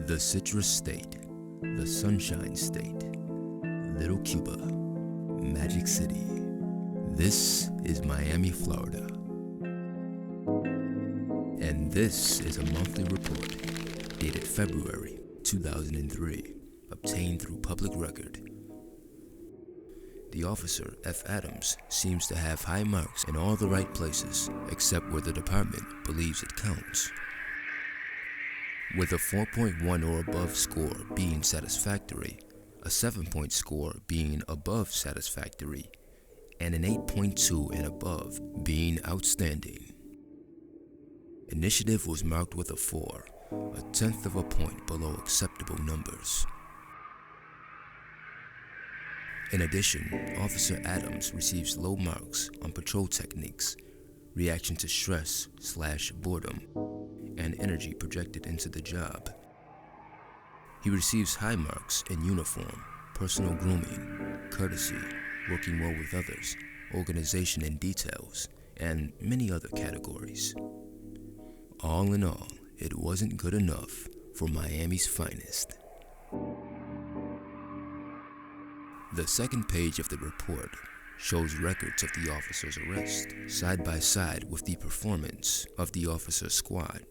The Citrus State, the Sunshine State, Little Cuba, Magic City. This is Miami, Florida. And this is a monthly report dated February 2003, obtained through public record. The officer, F. Adams, seems to have high marks in all the right places, except where the department believes it counts. With a 4.1 or above score being satisfactory, a 7-point score being above satisfactory, and an 8.2 and above being outstanding. Initiative was marked with a 4, a tenth of a point below acceptable numbers. In addition, Officer Adams receives low marks on patrol techniques, reaction to stress/boredom, and energy projected into the job. He receives high marks in uniform, personal grooming, courtesy, working well with others, organization and details, and many other categories. All in all, it wasn't good enough for Miami's finest. The second page of the report shows records of the officer's arrest, side by side with the performance of the officer's squad,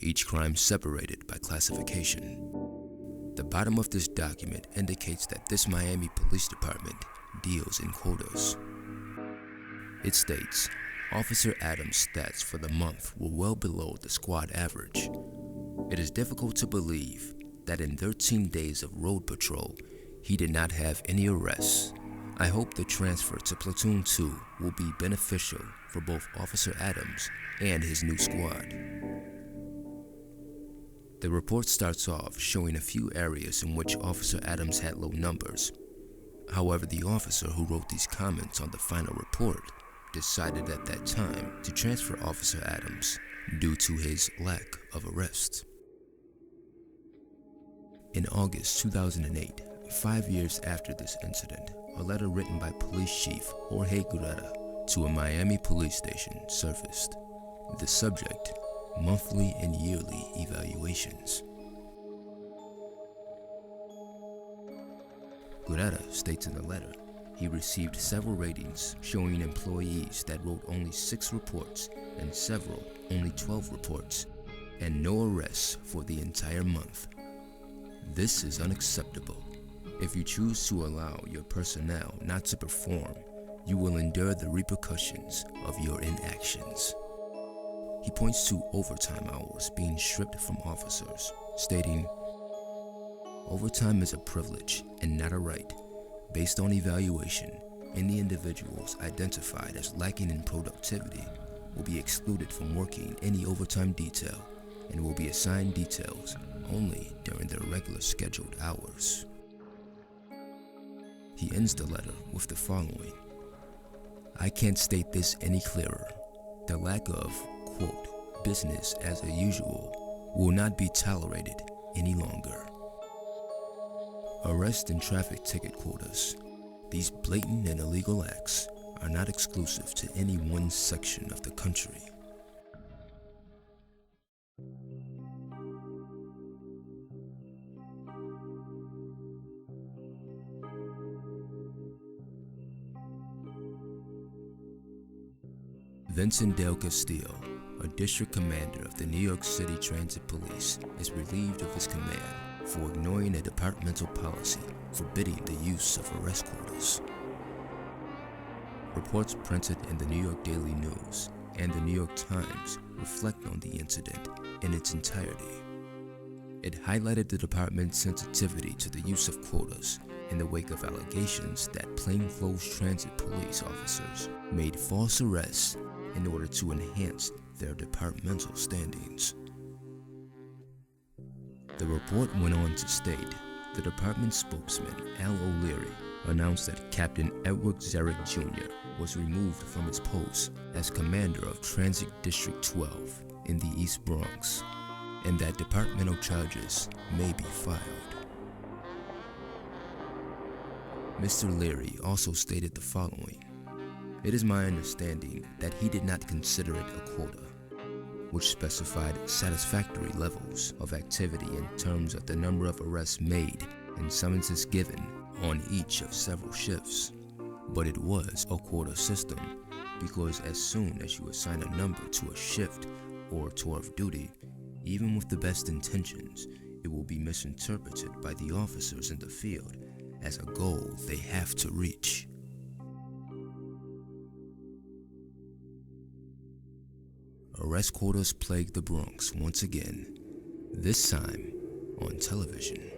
each crime separated by classification. The bottom of this document indicates that this Miami Police Department deals in quotas. It states, Officer Adams' stats for the month were well below the squad average. It is difficult to believe that in 13 days of road patrol, he did not have any arrests. I hope the transfer to Platoon 2 will be beneficial for both Officer Adams and his new squad. The report starts off showing a few areas in which Officer Adams had low numbers. However, the officer who wrote these comments on the final report decided at that time to transfer Officer Adams due to his lack of arrests. In August 2008, 5 years after this incident, a letter written by Police Chief Jorge Quota to a Miami police station surfaced. The subject, monthly and yearly evaluations. Quota states in the letter, he received several ratings showing employees that wrote only 6 reports and several only 12 reports, and no arrests for the entire month. This is unacceptable. If you choose to allow your personnel not to perform, you will endure the repercussions of your inactions. He points to overtime hours being stripped from officers, stating, overtime is a privilege and not a right. Based on evaluation, any individuals identified as lacking in productivity will be excluded from working any overtime detail and will be assigned details only during their regular scheduled hours. He ends the letter with the following. I can't state this any clearer. The lack of, quote, business as usual will not be tolerated any longer. Arrest and traffic ticket quotas. These blatant and illegal acts are not exclusive to any one section of the country. Vincent Del Castillo, a district commander of the New York City Transit Police, is relieved of his command for ignoring a departmental policy forbidding the use of arrest quotas. Reports printed in the New York Daily News and the New York Times reflect on the incident in its entirety. It highlighted the department's sensitivity to the use of quotas in the wake of allegations that plainclothes transit police officers made false arrests in order to enhance their departmental standings. The report went on to state the department spokesman, Al O'Leary, announced that Captain Edward Zarek Jr. was removed from his post as commander of Transit District 12 in the East Bronx, and that departmental charges may be filed. Mr. Leary also stated the following. It is my understanding that he did not consider it a quota. which specified satisfactory levels of activity in terms of the number of arrests made and summonses given on each of several shifts. But it was a quota system, because as soon as you assign a number to a shift or tour of duty, even with the best intentions, it will be misinterpreted by the officers in the field as a goal they have to reach. Arrest quotas plagued the Bronx once again, this time on television.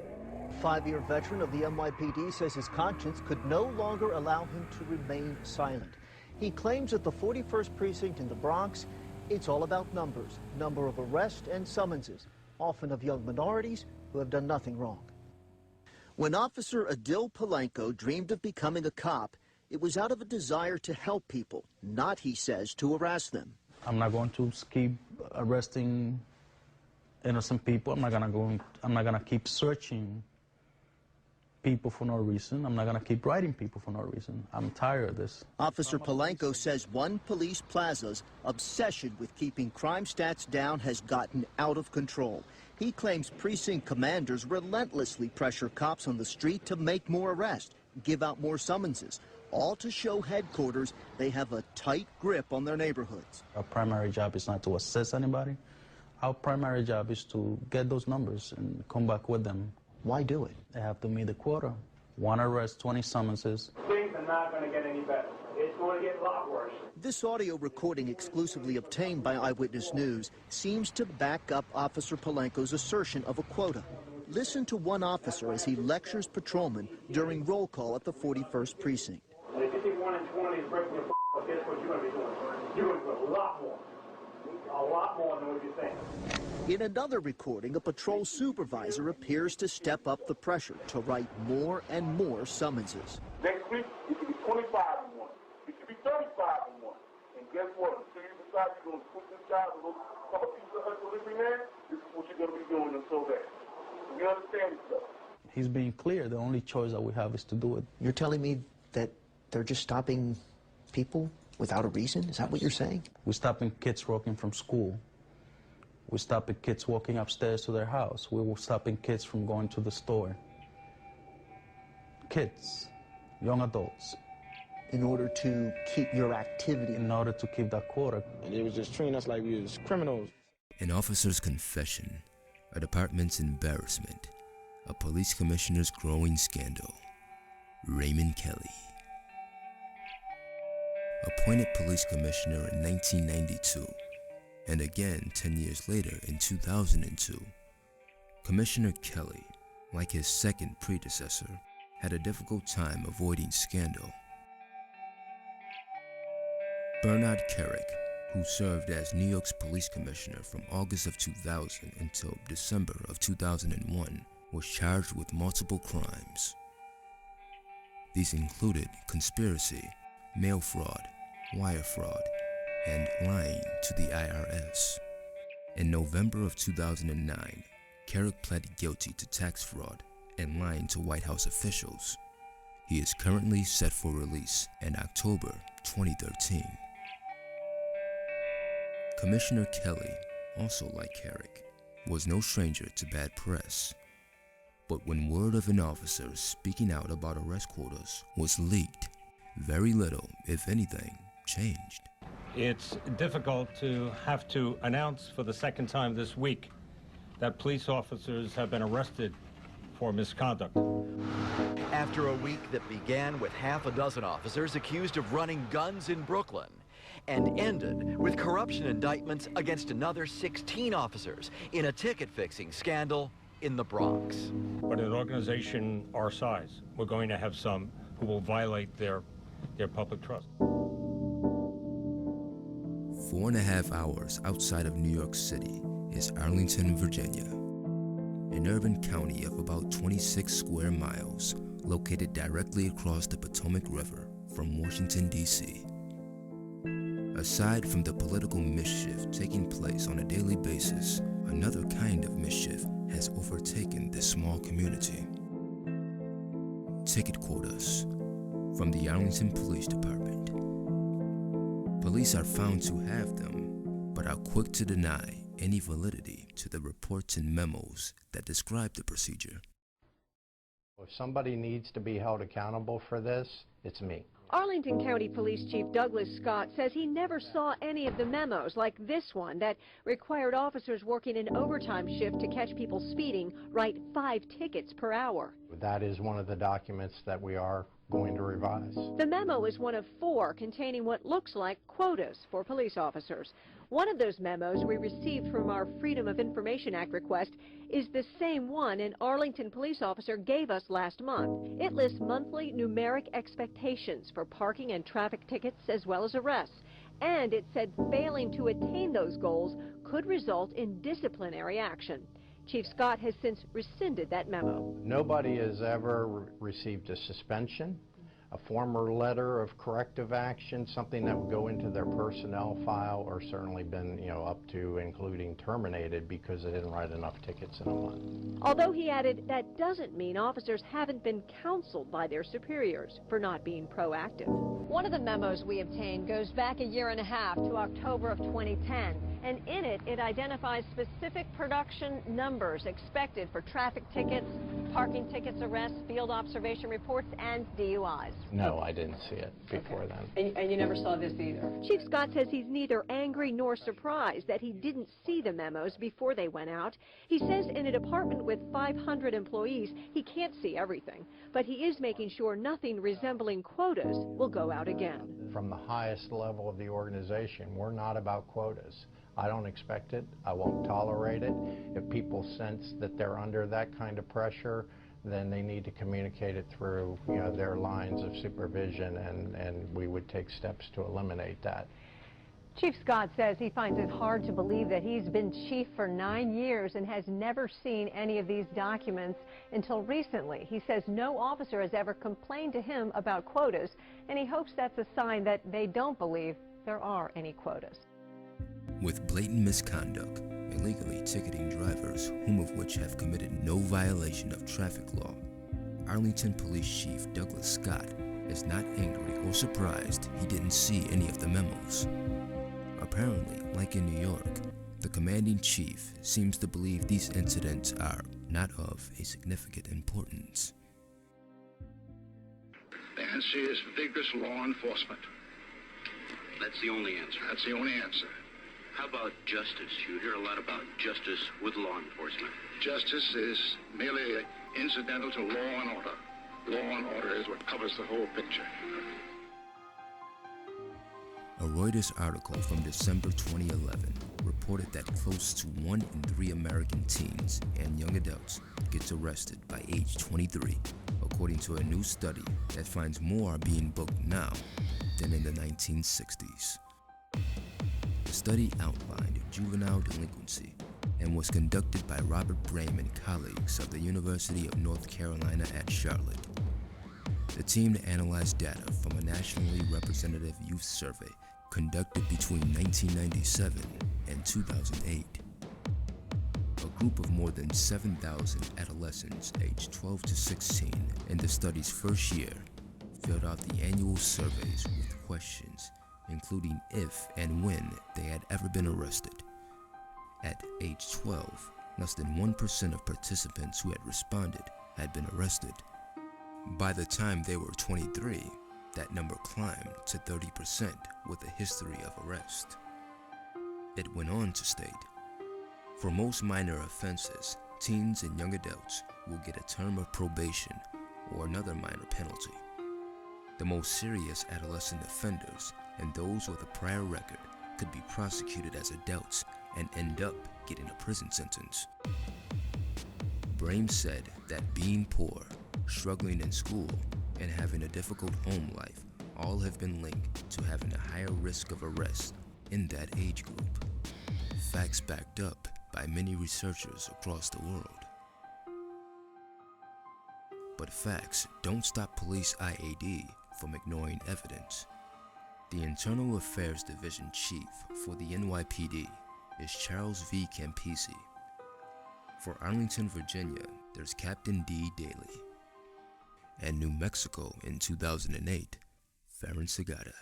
A 5-year veteran of the NYPD says his conscience could no longer allow him to remain silent. He claims at the 41st precinct in the Bronx, it's all about numbers, number of arrests and summonses, often of young minorities who have done nothing wrong. When Officer Adil Palenko dreamed of becoming a cop, it was out of a desire to help people, not, he says, to harass them. I'm not going to keep arresting innocent people. I'm not gonna keep searching people for no reason. I'm not gonna keep writing people for no reason. I'm tired of this. Officer Palenko says one police plaza's obsession with keeping crime stats down has gotten out of control. He claims precinct commanders relentlessly pressure cops on the street to make more arrests, give out more summonses, all to show headquarters they have a tight grip on their neighborhoods. Our primary job is not to assess anybody. Our primary job is to get those numbers and come back with them. Why do it? They have to meet the quota. 1 arrest, 20 summonses. Things are not going to get any better. It's going to get a lot worse. This audio recording, exclusively obtained by Eyewitness News, seems to back up Officer Palenko's assertion of a quota. Listen to one officer as he lectures patrolmen during roll call at the 41st precinct. And if you think 1 in 20 is breaking your guess what you're going to be doing? You're going to do a lot more than what you think. In another recording, a patrol supervisor appears to step up the pressure to write more and more summonses. Next week, it could be 25 and 1. It could be 35 and 1. And guess what? Until you decide you're going to put this guy with those couple pieces of delivery man, this is what you're going to be doing until then. We understand each other. He's being clear. The only choice that we have is to do it. You're telling me that they're just stopping people without a reason? Is that what you're saying? We're stopping kids walking from school. We're stopping kids walking upstairs to their house. We're stopping kids from going to the store. Kids, young adults. In order to keep your activity. In order to keep that quota. And they was just treating us like we was criminals. An officer's confession, a department's embarrassment, a police commissioner's growing scandal. Raymond Kelly. Appointed police commissioner in 1992, and again 10 years later in 2002, Commissioner Kelly, like his second predecessor, had a difficult time avoiding scandal. Bernard Kerik, who served as New York's police commissioner from August of 2000 until December of 2001, was charged with multiple crimes. These included conspiracy, mail fraud, wire fraud, and lying to the IRS. In November of 2009, Kerik pled guilty to tax fraud and lying to White House officials. He is currently set for release in October 2013. Commissioner Kelly, also like Kerik, was no stranger to bad press. But when word of an officer speaking out about arrest quotas was leaked, very little, if anything, changed. It's difficult to have to announce for the second time this week that police officers have been arrested for misconduct. After a week that began with half a dozen officers accused of running guns in Brooklyn and ended with corruption indictments against another 16 officers in a ticket-fixing scandal in the Bronx. But an organization our size, we're going to have some who will violate their public trust. 4.5 hours outside of New York City is Arlington, Virginia, an urban county of about 26 square miles located directly across the Potomac River from Washington, D.C. Aside from the political mischief taking place on a daily basis, another kind of mischief has overtaken this small community. Ticket quotas from the Arlington Police Department. Police are found to have them, but but are quick to deny any validity to the reports and memos that describe the procedure. If somebody needs to be held accountable for this, it's me. Arlington County Police Chief Douglas Scott says he never saw any of the memos like this one that required officers working an overtime shift to catch people speeding write 5 tickets per hour. That is one of the documents that we are going to revise. The memo is one of 4 containing what looks like quotas for police officers. One of those memos we received from our Freedom of Information Act request is the same one an Arlington police officer gave us last month. It lists monthly numeric expectations for parking and traffic tickets as well as arrests. And it said failing to attain those goals could result in disciplinary action. Chief Scott has since rescinded that memo. Nobody has ever received a suspension, a former letter of corrective action, something that would go into their personnel file, or certainly been, up to including terminated because they didn't write enough tickets in a month. Although he added that doesn't mean officers haven't been counseled by their superiors for not being proactive. One of the memos we obtained goes back a year and a half to October of 2010. And in it, it identifies specific production numbers expected for traffic tickets, parking tickets, arrests, field observation reports, and DUIs. No, I didn't see it before then. And you never saw this either? Chief Scott says he's neither angry nor surprised that he didn't see the memos before they went out. He says in a department with 500 employees, he can't see everything, but he is making sure nothing resembling quotas will go out again. From the highest level of the organization, we're not about quotas. I don't expect it. I won't tolerate it. If people sense that they're under that kind of pressure, then they need to communicate it through their lines of supervision, and we would take steps to eliminate that. Chief Scott says he finds it hard to believe that he's been chief for 9 years and has never seen any of these documents until recently. He says no officer has ever complained to him about quotas, and he hopes that's a sign that they don't believe there are any quotas. With blatant misconduct, illegally ticketing drivers, whom of which have committed no violation of traffic law, Arlington Police Chief Douglas Scott is not angry or surprised he didn't see any of the memos. Apparently, like in New York, the commanding chief seems to believe these incidents are not of a significant importance. The answer is vigorous law enforcement. That's the only answer. That's the only answer. How about justice? You hear a lot about justice with law enforcement. Justice is merely incidental to law and order. Law and order is what covers the whole picture. A Reuters article from December 2011 reported that close to 1 in 3 American teens and young adults gets arrested by age 23, according to a new study that finds more are being booked now than in the 1960s. The study outlined juvenile delinquency and was conducted by Robert Brame and colleagues of the University of North Carolina at Charlotte. The team analyzed data from a nationally representative youth survey conducted between 1997 and 2008. A group of more than 7,000 adolescents aged 12 to 16 in the study's first year filled out the annual surveys with questions including if and when they had ever been arrested. At age 12, less than 1% of participants who had responded had been arrested. By the time they were 23, that number climbed to 30% with a history of arrest. It went on to state, for most minor offenses, teens and young adults will get a term of probation or another minor penalty. The most serious adolescent offenders and those with a prior record could be prosecuted as adults and end up getting a prison sentence. Brame said that being poor, struggling in school, and having a difficult home life all have been linked to having a higher risk of arrest in that age group. Facts backed up by many researchers across the world. But facts don't stop police IAD from ignoring evidence. The Internal Affairs Division Chief for the NYPD is Charles V. Campisi. For Arlington, Virginia, there's Captain D. Daly. And New Mexico in 2008, Farron Segata.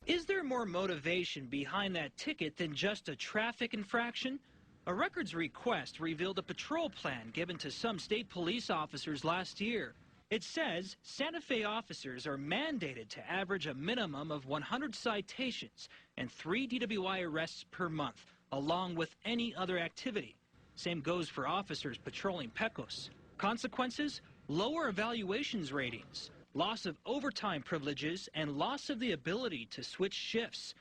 Is there more motivation behind that ticket than just a traffic infraction? A records request revealed a patrol plan given to some state police officers last year. It says Santa Fe officers are mandated to average a minimum of 100 citations and 3 DWI arrests per month, along with any other activity. Same goes for officers patrolling Pecos. Consequences? Lower evaluations ratings, loss of overtime privileges, and loss of the ability to switch shifts.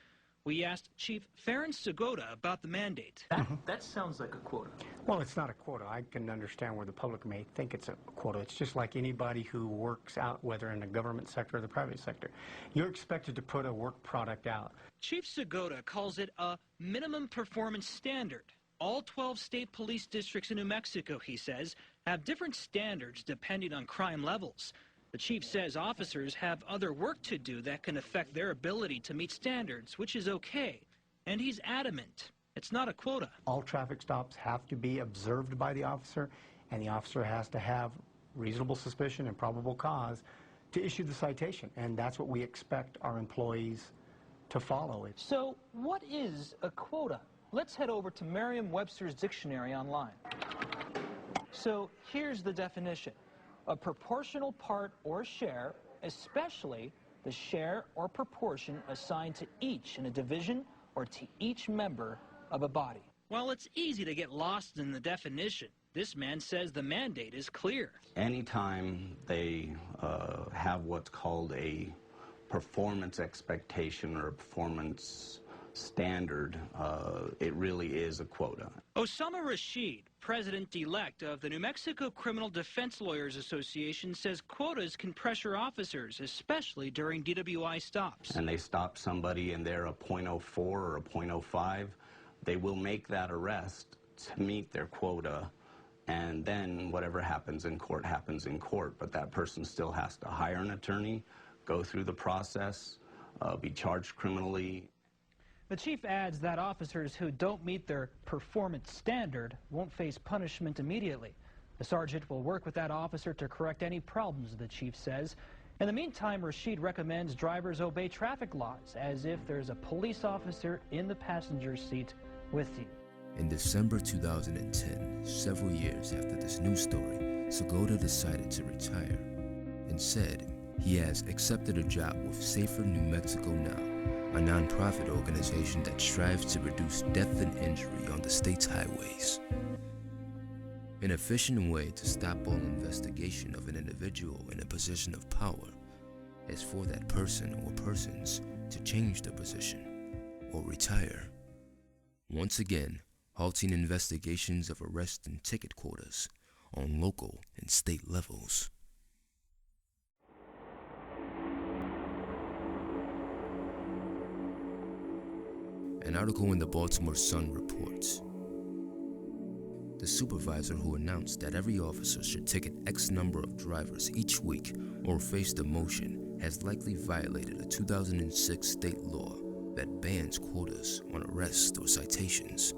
We asked Chief Farron Segota about the mandate. That sounds like a quota. Well, it's not a quota. I can understand where the public may think it's a quota. It's just like anybody who works out, whether in the government sector or the private sector. You're expected to put a work product out. Chief Segota calls it a minimum performance standard. All 12 state police districts in New Mexico, he says, have different standards depending on crime levels. The chief says officers have other work to do that can affect their ability to meet standards, which is okay. And he's adamant. It's not a quota. All traffic stops have to be observed by the officer, and the officer has to have reasonable suspicion and probable cause to issue the citation. And that's what we expect our employees to follow. So what is a quota? Let's head over to Merriam-Webster's dictionary online. So here's the definition. A proportional part or share, especially the share or proportion assigned to each in a division or to each member of a body. While it's easy to get lost in the definition, this man says the mandate is clear. Anytime they have what's called a performance expectation or a performance standard, it really is a quota. Osama Rashid, president-elect of the New Mexico Criminal Defense Lawyers Association, says quotas can pressure officers, especially during DWI stops. And they stop somebody and they're a .04 or a .05, they will make that arrest to meet their quota, and then whatever happens in court happens in court. But that person still has to hire an attorney, go through the process, be charged criminally. The chief adds that officers who don't meet their performance standard won't face punishment immediately. The sergeant will work with that officer to correct any problems, the chief says. In the meantime, Rashid recommends drivers obey traffic laws as if there's a police officer in the passenger seat with you. In December 2010, several years after this news story, Segota decided to retire and said he has accepted a job with Safer New Mexico Now, a nonprofit organization that strives to reduce death and injury on the state's highways. An efficient way to stop all investigation of an individual in a position of power is for that person or persons to change their position or retire. Once again, halting investigations of arrest and ticket quotas on local and state levels. An article in the Baltimore Sun reports, the supervisor who announced that every officer should ticket X number of drivers each week or face demotion has likely violated a 2006 state law that bans quotas on arrests or citations.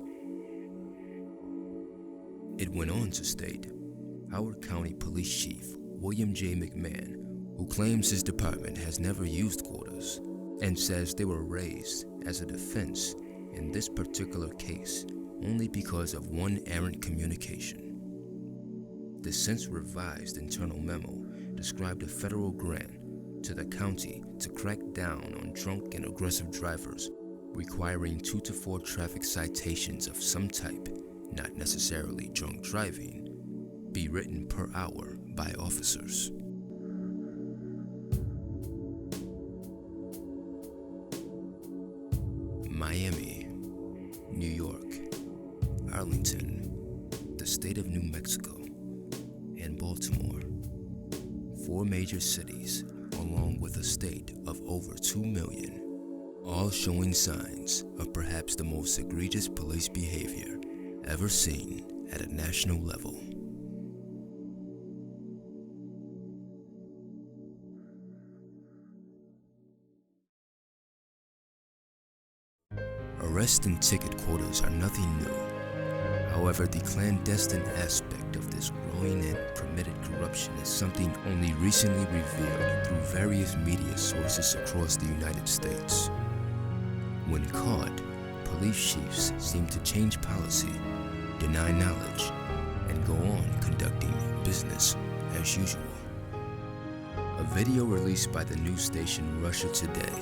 It went on to state, Howard County Police Chief William J. McMahon, who claims his department has never used quotas and says they were raised as a defense in this particular case only because of one errant communication. The since revised internal memo described a federal grant to the county to crack down on drunk and aggressive drivers, requiring 2 to 4 traffic citations of some type, not necessarily drunk driving, be written per hour by officers. Miami, New York, Arlington, the state of New Mexico, and Baltimore. 4 major cities, along with a state of over 2 million, all showing signs of perhaps the most egregious police behavior ever seen at a national level. Arrest and ticket quotas are nothing new. However, the clandestine aspect of this growing and permitted corruption is something only recently revealed through various media sources across the United States. When caught, police chiefs seem to change policy, deny knowledge, and go on conducting business as usual. A video released by the news station Russia Today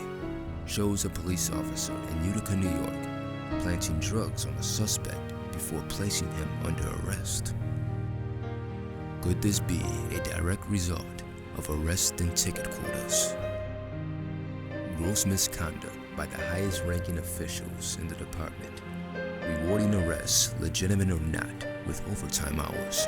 shows a police officer in Utica, New York, planting drugs on a suspect before placing him under arrest. Could this be a direct result of arrest and ticket quotas? Gross misconduct by the highest-ranking officials in the department, rewarding arrests, legitimate or not, with overtime hours.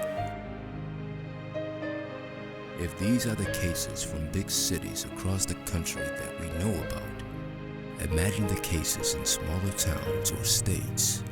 If these are the cases from big cities across the country that we know about, imagine the cases in smaller towns or states.